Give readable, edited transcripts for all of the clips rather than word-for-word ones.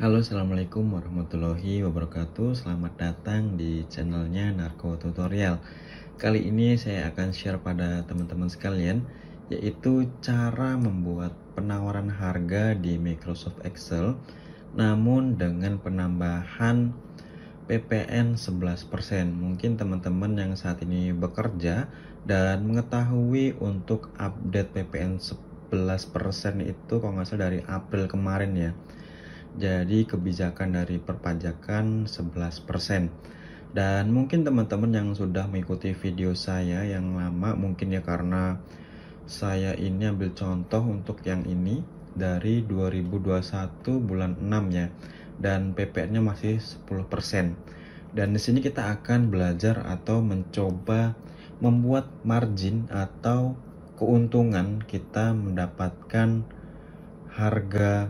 Halo, assalamualaikum warahmatullahi wabarakatuh. Selamat datang di channelnya Narko Tutorial. Kali ini saya akan share pada teman-teman sekalian, yaitu cara membuat penawaran harga di Microsoft Excel, namun dengan penambahan PPN 11%. Mungkin teman-teman yang saat ini bekerja dan mengetahui untuk update PPN 11% itu kalau nggak salah dari April kemarin ya. Jadi kebijakan dari perpajakan 11%. Dan mungkin teman-teman yang sudah mengikuti video saya yang lama, mungkin ya karena saya ini ambil contoh untuk yang ini dari 2021 bulan 6 ya. Dan PPN-nya masih 10%. Dan di sini kita akan belajar atau mencoba membuat margin atau keuntungan kita mendapatkan harga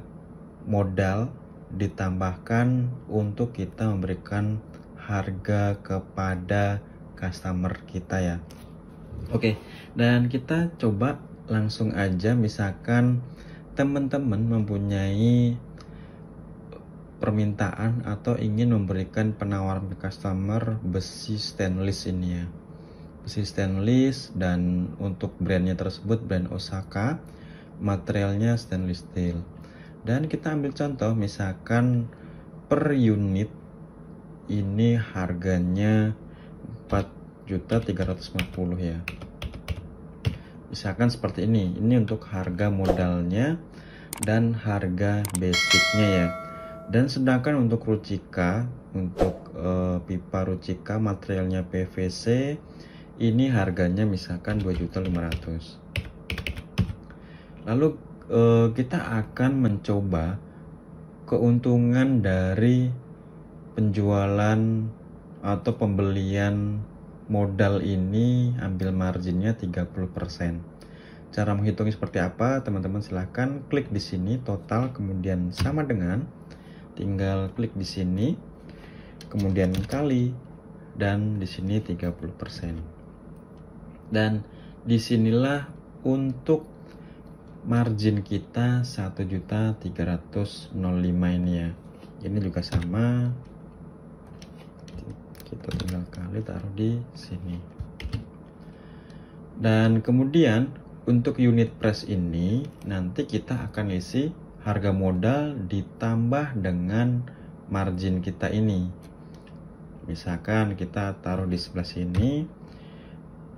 modal ditambahkan untuk kita memberikan harga kepada customer kita ya. Oke, dan kita coba langsung aja. Misalkan teman-teman mempunyai permintaan atau ingin memberikan penawaran ke customer besi stainless ini ya, besi stainless, dan untuk brandnya tersebut brand Osaka, materialnya stainless steel. Dan kita ambil contoh, misalkan per unit ini harganya 4.350 ya. Misalkan seperti ini. Ini untuk harga modalnya dan harga basicnya ya. Dan sedangkan untuk Ruchika, untuk pipa Ruchika materialnya PVC, ini harganya misalkan 2.500.000. Lalu kita akan mencoba keuntungan dari penjualan atau pembelian modal ini, ambil marginnya 30%. Cara menghitungnya seperti apa? Teman-teman silahkan klik di sini total, kemudian sama dengan, tinggal klik di sini, kemudian kali, dan di sini 30%. Dan disinilah untuk margin kita 1.305.000 ini ya. Ini juga sama, kita tinggal kali, taruh di sini. Dan kemudian untuk unit price ini nanti kita akan isi harga modal ditambah dengan margin kita ini. Misalkan kita taruh di sebelah sini,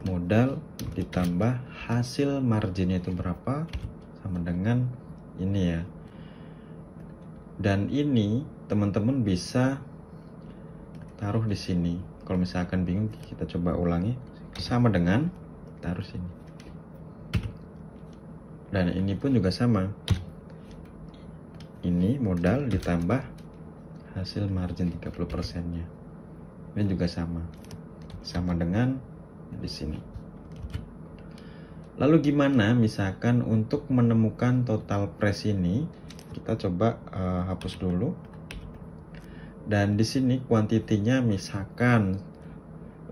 modal ditambah hasil marginnya itu berapa, sama dengan ini ya. Dan ini teman-teman bisa taruh di sini. Kalau misalkan bingung, kita coba ulangi, sama dengan taruh sini. Dan ini pun juga sama, ini modal ditambah hasil margin 30% nya. Ini juga sama dengan di sini. Lalu gimana misalkan untuk menemukan total price ini? Kita coba hapus dulu. Dan di sini kuantitinya misalkan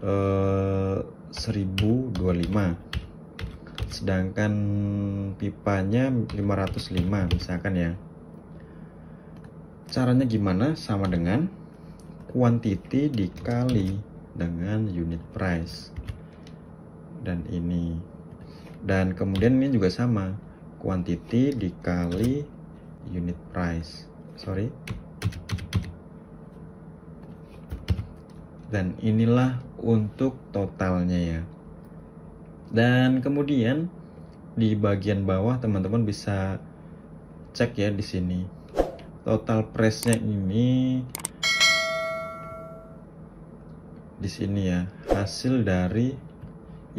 1025. Sedangkan pipanya 505 misalkan ya. Caranya gimana? Sama dengan quantity dikali dengan unit price. Dan ini. Dan kemudian ini juga sama, quantity dikali unit price. Dan inilah untuk totalnya ya. Dan kemudian di bagian bawah teman-teman bisa cek ya di sini. Total price-nya ini di sini ya. Hasil dari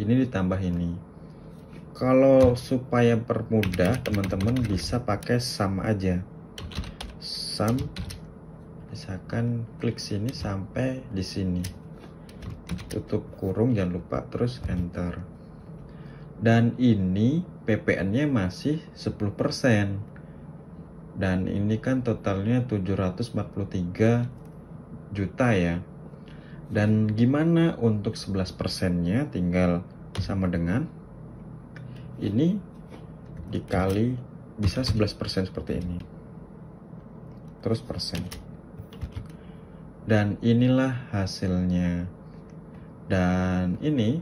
ini ditambah ini. Kalau supaya permudah, teman-teman bisa pakai sum aja. Sum, misalkan klik sini sampai di sini, tutup kurung, jangan lupa, terus enter. Dan ini PPN-nya masih 10%. Dan ini kan totalnya 743 juta ya. Dan gimana untuk 11%-nya? Tinggal sama dengan ini dikali, bisa 11% seperti ini. terus persen. Dan inilah hasilnya. Dan ini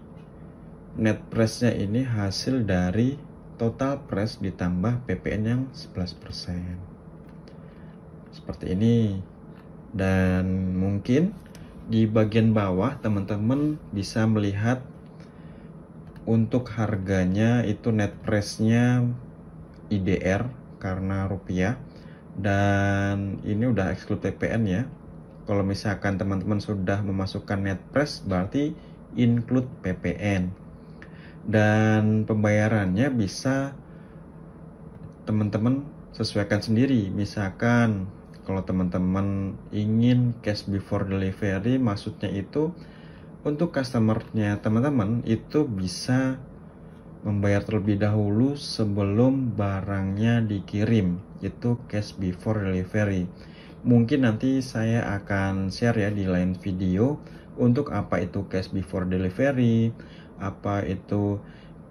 net price-nya ini hasil dari total price ditambah PPN yang 11%. Seperti ini. Dan mungkin di bagian bawah teman-teman bisa melihat untuk harganya itu net price-nya IDR karena rupiah, dan ini udah exclude PPN ya. Kalau misalkan teman-teman sudah memasukkan net price berarti include PPN. Dan pembayarannya bisa teman-teman sesuaikan sendiri. Misalkan kalau teman-teman ingin cash before delivery, maksudnya itu untuk customernya teman-teman itu bisa membayar terlebih dahulu sebelum barangnya dikirim, itu cash before delivery. Mungkin nanti saya akan share ya di lain video untuk apa itu cash before delivery, apa itu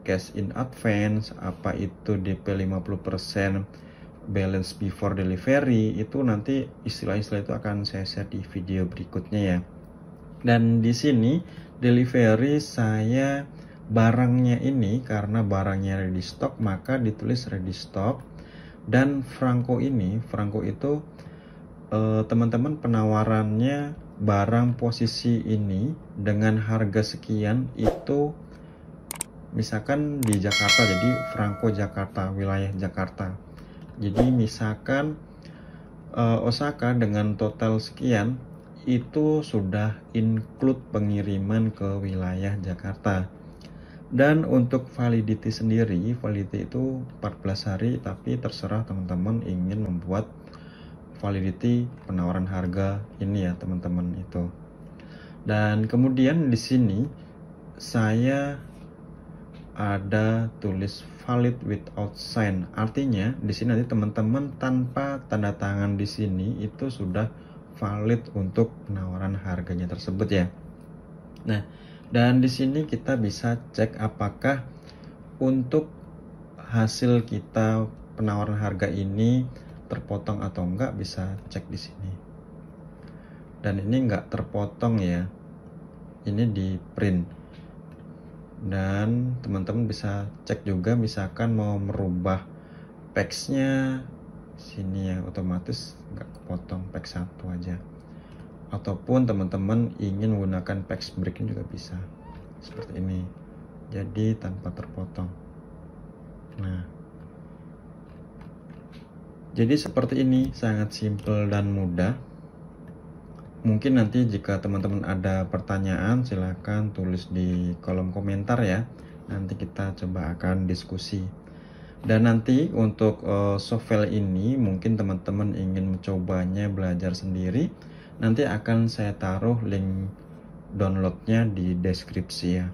cash in advance, apa itu DP 50% balance before delivery. Itu nanti istilah-istilah itu akan saya share di video berikutnya ya. Dan di sini delivery saya barangnya ini karena barangnya ready stock maka ditulis ready stock. Dan Franco itu teman-teman penawarannya barang posisi ini dengan harga sekian itu misalkan di Jakarta, jadi Franco Jakarta, wilayah Jakarta. Jadi misalkan Osaka dengan total sekian itu sudah include pengiriman ke wilayah Jakarta. Dan untuk validity sendiri, validity itu 14 hari, tapi terserah teman-teman ingin membuat validity penawaran harga ini ya teman-teman itu. Dan kemudian di sini saya ada tulis valid without sign. Artinya di sini nanti teman-teman tanpa tanda tangan di sini itu sudah valid untuk penawaran harganya tersebut ya. Nah, dan di sini kita bisa cek apakah untuk hasil kita penawaran harga ini terpotong atau enggak, bisa cek di sini. Dan ini enggak terpotong ya. Ini di print. Dan teman-teman bisa cek juga misalkan mau merubah PEX-nya sini ya, otomatis enggak kepotong PEX 1 aja. Ataupun teman-teman ingin menggunakan PEX breaking juga bisa. Seperti ini. Jadi tanpa terpotong. Nah, jadi seperti ini, sangat simple dan mudah. Mungkin nanti jika teman-teman ada pertanyaan silahkan tulis di kolom komentar ya. Nanti kita coba akan diskusi. Dan nanti untuk software ini mungkin teman-teman ingin mencobanya belajar sendiri, nanti akan saya taruh link downloadnya di deskripsi ya.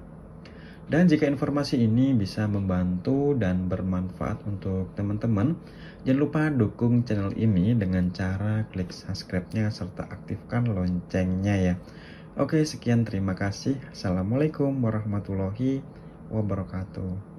Dan jika informasi ini bisa membantu dan bermanfaat untuk teman-teman, jangan lupa dukung channel ini dengan cara klik subscribe-nya serta aktifkan loncengnya ya. Oke, sekian, terima kasih. Assalamualaikum warahmatullahi wabarakatuh.